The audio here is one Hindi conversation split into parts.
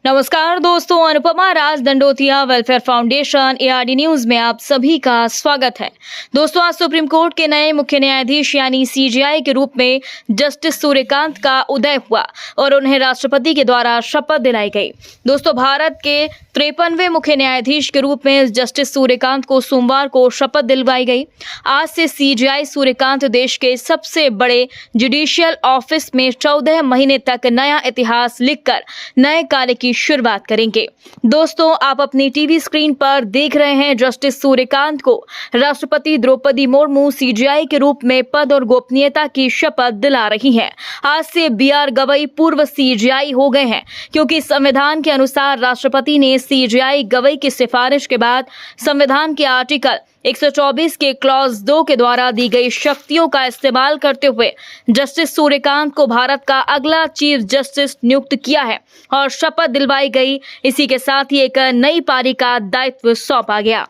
नमस्कार दोस्तों, Anupama Raj Dandotiya welfare foundation ARD news में आप सभी का स्वागत है। दोस्तों, आज सुप्रीम कोर्ट के नए मुख्य न्यायाधीश यानी सीजेआई के रूप में जस्टिस सूर्यकांत का उदय हुआ और उन्हें राष्ट्रपति के द्वारा शपथ दिलाई गई। दोस्तों, भारत के 53वें मुख्य न्यायाधीश के रूप में जस्टिस सूर्यकांत को सोमवार को शपथ दिलवाई गई। आज से सीजेआई सूर्यकांत देश के सबसे बड़े जुडिशियल ऑफिस में 14 महीने तक नया इतिहास लिखकर नए काल की शुरुआत करेंगे। दोस्तों, आप अपनी टीवी स्क्रीन पर देख रहे हैं जस्टिस सूर्यकांत को राष्ट्रपति द्रौपदी मुर्मू सीजेआई के रूप में पद और गोपनीयता की शपथ दिला रही हैं। आज से बीआर गवई पूर्व सीजेआई हो गए हैं, क्योंकि संविधान के अनुसार राष्ट्रपति ने सीजेआई गवई की सिफारिश के बाद संविधान के आर्टिकल 124 के क्लॉज 2 के द्वारा दी गई शक्तियों का इस्तेमाल करते हुए जस्टिस सूर्यकांत को भारत का अगला चीफ जस्टिस नियुक्त किया है और शपथ दिलवाई गई। इसी के साथ ही एक नई पारी का दायित्व सौंपा गया।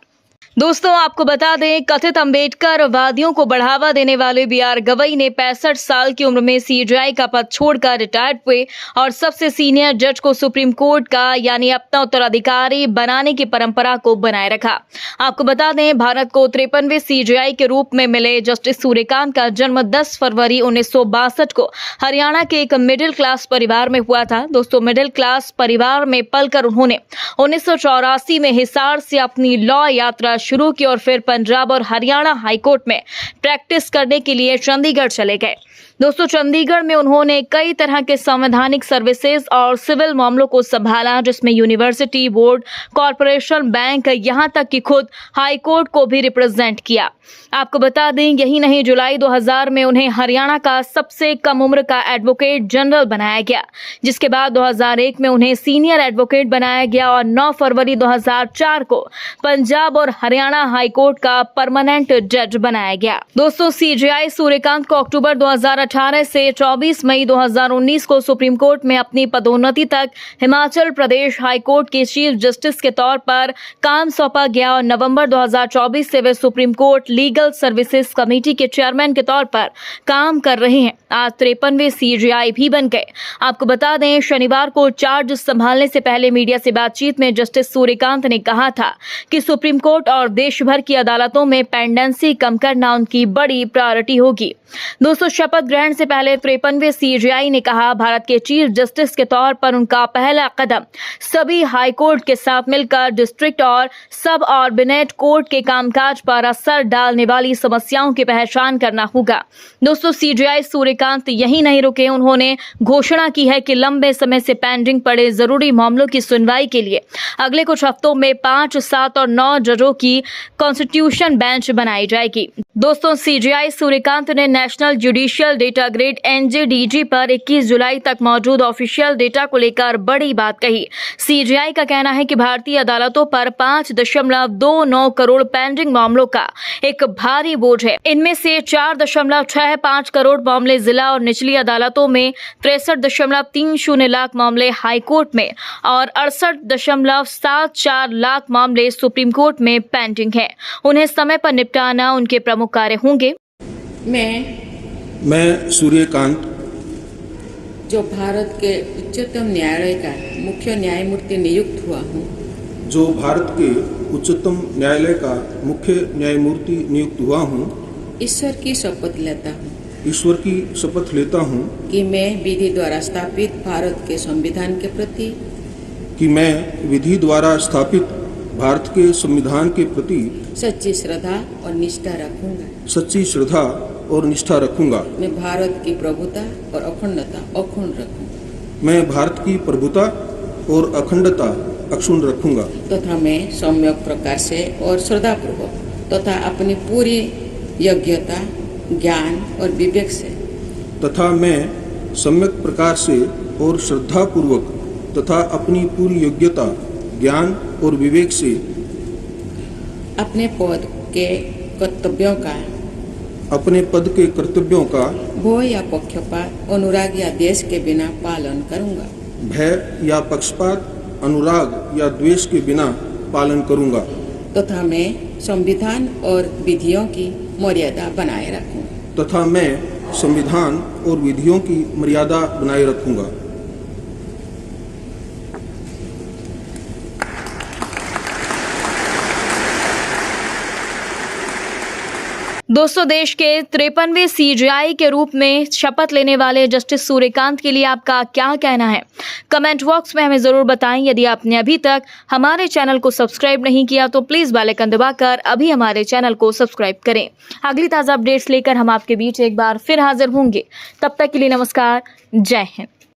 दोस्तों, आपको बता दें, कथित अंबेडकर वादियों को बढ़ावा देने वाले बीआर गवई ने 65 साल की उम्र में सीजेआई का पद छोड़कर रिटायर्ड हुए और सबसे सीनियर जज को सुप्रीम कोर्ट का यानी अपना उत्तराधिकारी बनाने की परंपरा को बनाए रखा। आपको बता दें, भारत को 53वें सीजेआई के रूप में मिले जस्टिस सूर्यकांत का जन्म 10 फरवरी 1962 को हरियाणा के एक मिडिल क्लास परिवार में हुआ था। दोस्तों, मिडिल क्लास परिवार में पलकर उन्होंने 1984 में हिसार से अपनी लॉ यात्रा शुरू की और फिर पंजाब और हरियाणा हाईकोर्ट में प्रैक्टिस करने के लिए चंडीगढ़ चले गए। दोस्तों, चंडीगढ़ में उन्होंने कई तरह के संवैधानिक सर्विसेज और सिविल मामलों को संभाला, जिसमें यूनिवर्सिटी, बोर्ड, कॉरपोरेशन, बैंक, यहां तक कि खुद हाई कोर्ट को भी रिप्रेजेंट किया। आपको बता दें, यही नहीं, जुलाई 2000 में उन्हें हरियाणा का सबसे कम उम्र का एडवोकेट जनरल बनाया गया, जिसके बाद 2001 में उन्हें सीनियर एडवोकेट बनाया गया और 9 फरवरी 2004 को पंजाब और हरियाणा हाईकोर्ट का परमानेंट जज बनाया गया। दोस्तों, सीजेआई सूर्यकांत को अक्टूबर 2018 से 24 मई 2019 को सुप्रीम कोर्ट में अपनी पदोन्नति तक हिमाचल प्रदेश हाईकोर्ट के चीफ जस्टिस के तौर पर काम सौंपा गया और नवंबर 2024 से वे supreme court legal services committee के चेयरमैन के तौर पर काम कर रहे हैं। आज 53वें सीजेआई भी बन गए। आपको बता दें, शनिवार को चार्ज संभालने से पहले मीडिया से बातचीत में जस्टिस सूर्यकांत ने कहा था कि सुप्रीम कोर्ट और देश भर की अदालतों में पेंडेंसी कम करना उनकी बड़ी प्रायोरिटी होगी। दोस्तों, शपथ ग्रहण से पहले 53वें सीजेआई ने कहा, भारत के चीफ जस्टिस के तौर पर उनका पहला कदम सभी हाई कोर्ट के साथ मिलकर डिस्ट्रिक्ट और सब ऑर्डिनेट कोर्ट के कामकाज पर असर डालने वाली समस्याओं की पहचान करना होगा। दोस्तों, सीजेआई सूर्यकांत यही नहीं रुके। उन्होंने घोषणा की है कि लंबे समय से पेंडिंग पड़े जरूरी मामलों की सुनवाई के लिए अगले कुछ हफ्तों में 5, 7 और 9 जजों की कॉन्स्टिट्यूशन बेंच बनाई जाएगी। दोस्तों, सीजेआई सूर्यकांत ने नेशनल जुडिशियल डेटा ग्रेड एनजेडीजी पर 21 जुलाई तक मौजूद ऑफिशियल डेटा को लेकर बड़ी बात कही। सीजेआई का कहना है कि भारतीय अदालतों पर 5.29 करोड़ पेंडिंग मामलों का एक भारी बोझ है। इनमें से 4.65 करोड़ मामले जिला और निचली अदालतों में, 63.30 लाख मामले हाईकोर्ट में और 68.74 लाख मामले सुप्रीम कोर्ट में पेंडिंग है। उन्हें समय पर निपटाना उनके प्रमुख कार्य होंगे। मैं सूर्यकांत, जो भारत के उच्चतम न्यायालय का मुख्य न्यायमूर्ति नियुक्त हुआ हूँ, जो भारत के उच्चतम न्यायालय का मुख्य न्यायमूर्ति नियुक्त हुआ हूँ, ईश्वर की शपथ लेता हूँ ईश्वर की शपथ लेता हूँ कि मैं विधि द्वारा स्थापित भारत के संविधान के प्रति विधि द्वारा स्थापित भारत के संविधान के प्रति सच्ची श्रद्धा और निष्ठा रखूंगा। मैं भारत की प्रभुता और अखंडता अक्षुण्ण रखूंगा। मैं भारत की प्रभुता और अखंडता अक्षुण्ण रखूंगा तथा मैं सम्यक प्रकार से और श्रद्धापूर्वक तथा अपनी पूरी योग्यता, ज्ञान और विवेक से तथा मैं सम्यक प्रकार से और श्रद्धापूर्वक तथा अपनी पूरी योग्यता, ज्ञान और विवेक से अपने पद के कर्तव्यों का भय या पक्षपात, अनुराग या द्वेष के बिना पालन करूंगा। भय या पक्षपात, अनुराग या द्वेष के बिना पालन करूंगा तथा मैं संविधान और विधियों की मर्यादा बनाए रखूंगा तथा मैं संविधान और विधियों की मर्यादा बनाए रखूंगा। दोस्तों, देश के 53वें CJI के रूप में शपथ लेने वाले जस्टिस सूर्यकांत के लिए आपका क्या कहना है? कमेंट बॉक्स में हमें जरूर बताएं। यदि आपने अभी तक हमारे चैनल को सब्सक्राइब नहीं किया तो प्लीज बेल आइकन दबाकर अभी हमारे चैनल को सब्सक्राइब करें। अगली ताजा अपडेट्स लेकर हम आपके बीच एक बार फिर हाजिर होंगे। तब तक के लिए नमस्कार, जय हिंद।